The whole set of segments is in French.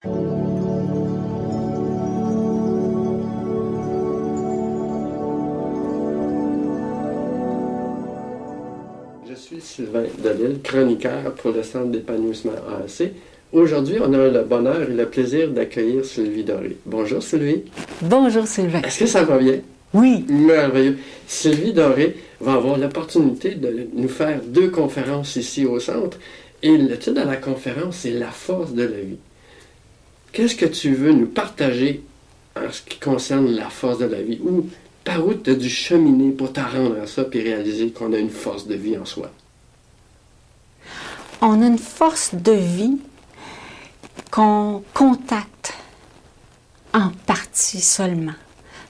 Je suis Sylvain Delisle, chroniqueur pour le Centre d'épanouissement AAC. Aujourd'hui, on a le bonheur et le plaisir d'accueillir Sylvie Doré. Bonjour Sylvie. Bonjour Sylvain. Est-ce que ça va bien? Oui. Merveilleux. Sylvie Doré va avoir l'opportunité de nous faire 2 conférences ici au Centre. Et le titre de la conférence, c'est « La force de la vie ». Qu'est-ce que tu veux nous partager en ce qui concerne la force de la vie? Ou par où tu as dû cheminer pour te rendre à ça et réaliser qu'on a une force de vie en soi? On a une force de vie qu'on contacte en partie seulement,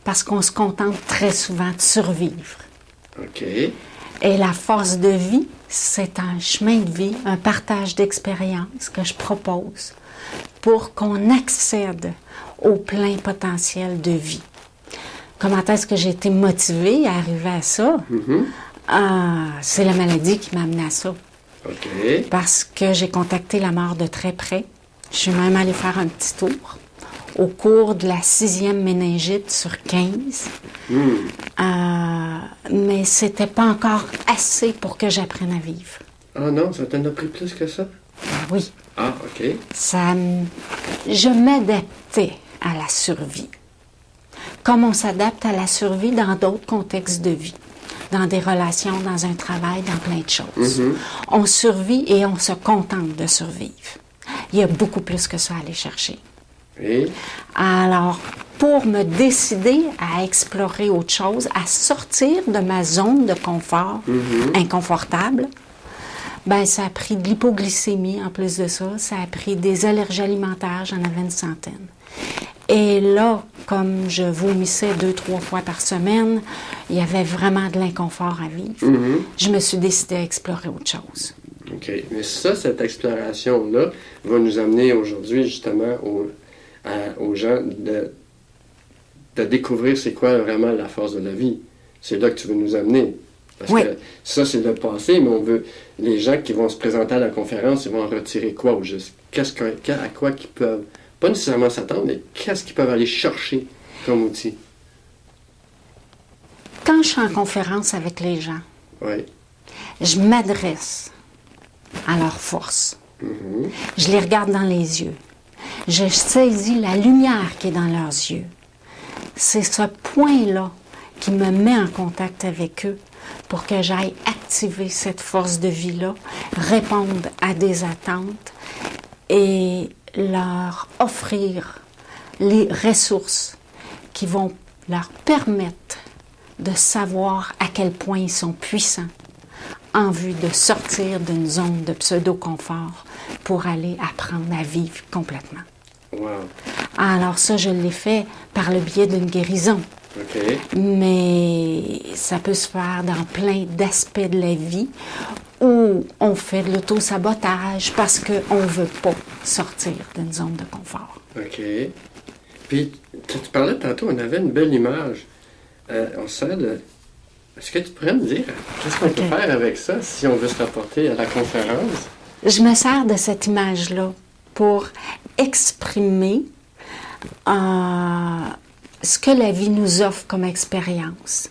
parce qu'on se contente très souvent de survivre. OK. Et la force de vie, c'est un chemin de vie, un partage d'expériences que je propose pour qu'on accède au plein potentiel de vie. Comment est-ce que j'ai été motivée à arriver à ça? C'est la maladie qui m'a amené à ça. OK. Parce que j'ai contacté la mort de très près. Je suis même allée faire un petit tour au cours de la 6e méningite sur 15. Mais c'était pas encore assez pour que j'apprenne à vivre. Ah non, ça t'en a pris plus que ça? Oui. Ah, OK. Je m'adaptais à la survie. Comme on s'adapte à la survie dans d'autres contextes de vie, dans des relations, dans un travail, dans plein de choses. On survit et on se contente de survivre. Il y a beaucoup plus que ça à aller chercher. Et? Alors, pour me décider à explorer autre chose, à sortir de ma zone de confort inconfortable, ben ça a pris de l'hypoglycémie en plus de ça, ça a pris des allergies alimentaires, j'en avais une centaine. Et là, comme je vomissais 2-3 fois par semaine, il y avait vraiment de l'inconfort à vivre. Je me suis décidée à explorer autre chose. OK. Mais ça, cette exploration-là va nous amener aujourd'hui justement aux gens de découvrir c'est quoi vraiment la force de la vie. C'est là que tu veux nous amener. Parce que ça, c'est le passé, mais on veut... Les gens qui vont se présenter à la conférence, ils vont en retirer quoi au juste? À quoi qu'ils peuvent... Pas nécessairement s'attendre, mais qu'est-ce qu'ils peuvent aller chercher comme outil? Quand je suis en conférence avec les gens, je m'adresse à leur force. Je les regarde dans les yeux. Je saisis la lumière qui est dans leurs yeux. C'est ce point-là qui me met en contact avec eux pour que j'aille activer cette force de vie-là, répondre à des attentes et leur offrir les ressources qui vont leur permettre de savoir à quel point ils sont puissants en vue de sortir d'une zone de pseudo-confort pour aller apprendre à vivre complètement. Wow. Alors ça, je l'ai fait par le biais d'une guérison. OK. Mais ça peut se faire dans plein d'aspects de la vie où on fait de l'auto-sabotage parce qu'on ne veut pas sortir d'une zone de confort. OK. Puis, tu parlais tantôt, on avait une belle image. On sert de... Est-ce que tu pourrais me dire qu'est-ce qu'on peut faire avec ça si on veut se rapporter à la conférence? Je me sers de cette image-là pour exprimer ce que la vie nous offre comme expérience.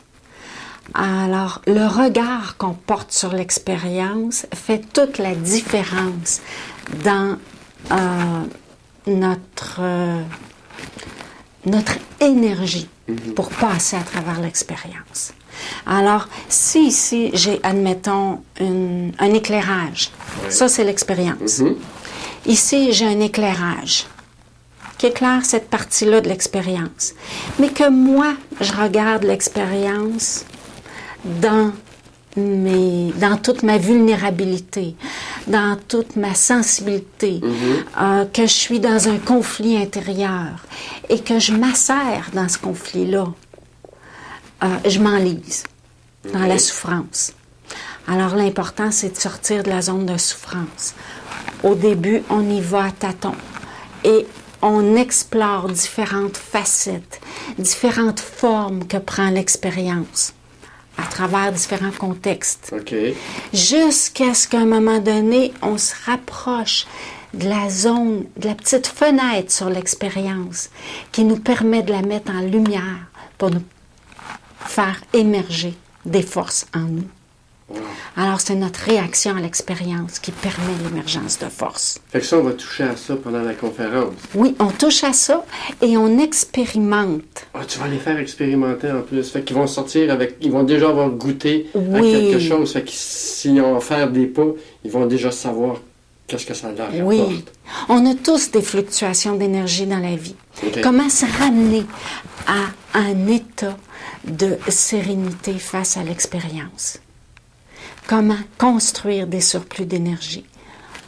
Alors, le regard qu'on porte sur l'expérience fait toute la différence dans notre énergie pour passer à travers l'expérience. Alors, si ici, j'ai, admettons, un éclairage, ça c'est l'expérience. Ici, j'ai un éclairage qui éclaire cette partie-là de l'expérience. Mais que moi, je regarde l'expérience dans toute ma vulnérabilité, dans toute ma sensibilité, que je suis dans un conflit intérieur et que je m'assère dans ce conflit-là, je m'enlise dans la souffrance. Alors, l'important, c'est de sortir de la zone de souffrance. Au début, on y va à tâtons et on explore différentes facettes, différentes formes que prend l'expérience à travers différents contextes. OK. Jusqu'à ce qu'à un moment donné, on se rapproche de la zone, de la petite fenêtre sur l'expérience qui nous permet de la mettre en lumière pour nous faire émerger des forces en nous. Wow. Alors, c'est notre réaction à l'expérience qui permet l'émergence de force. Fait que ça, on va toucher à ça pendant la conférence. Oui, on touche à ça et on expérimente. Ah, tu vas les faire expérimenter en plus. Fait qu'ils vont sortir avec... Ils vont déjà avoir goûté à Oui. quelque chose. Fait que s'ils ont à faire des pas, ils vont déjà savoir qu'est-ce que ça leur apporte. Oui. On a tous des fluctuations d'énergie dans la vie. Ok. Comment se ramener à un état de sérénité face à l'expérience? Comment construire des surplus d'énergie?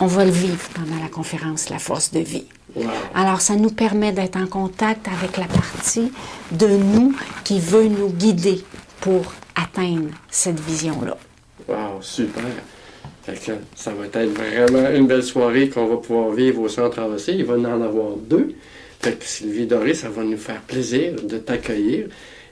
On va le vivre pendant la conférence La force de vie. Wow. Alors, ça nous permet d'être en contact avec la partie de nous qui veut nous guider pour atteindre cette vision-là. Wow, super. Fait que ça va être vraiment une belle soirée qu'on va pouvoir vivre au Centre AVC. Il va en avoir 2. Fait que Sylvie Doré, ça va nous faire plaisir de t'accueillir.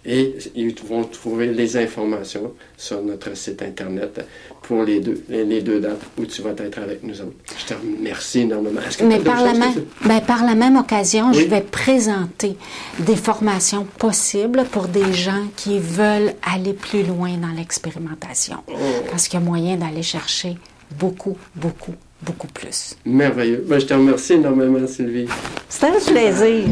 Et ils vont trouver les informations sur notre site Internet pour les deux dates où tu vas être avec nous autres. Je te remercie énormément. Mais par la même occasion, Oui. je vais présenter des formations possibles pour des gens qui veulent aller plus loin dans l'expérimentation. Oh. Parce qu'il y a moyen d'aller chercher beaucoup, beaucoup, beaucoup plus. Merveilleux. Ben, je te remercie énormément, Sylvie. C'était un plaisir.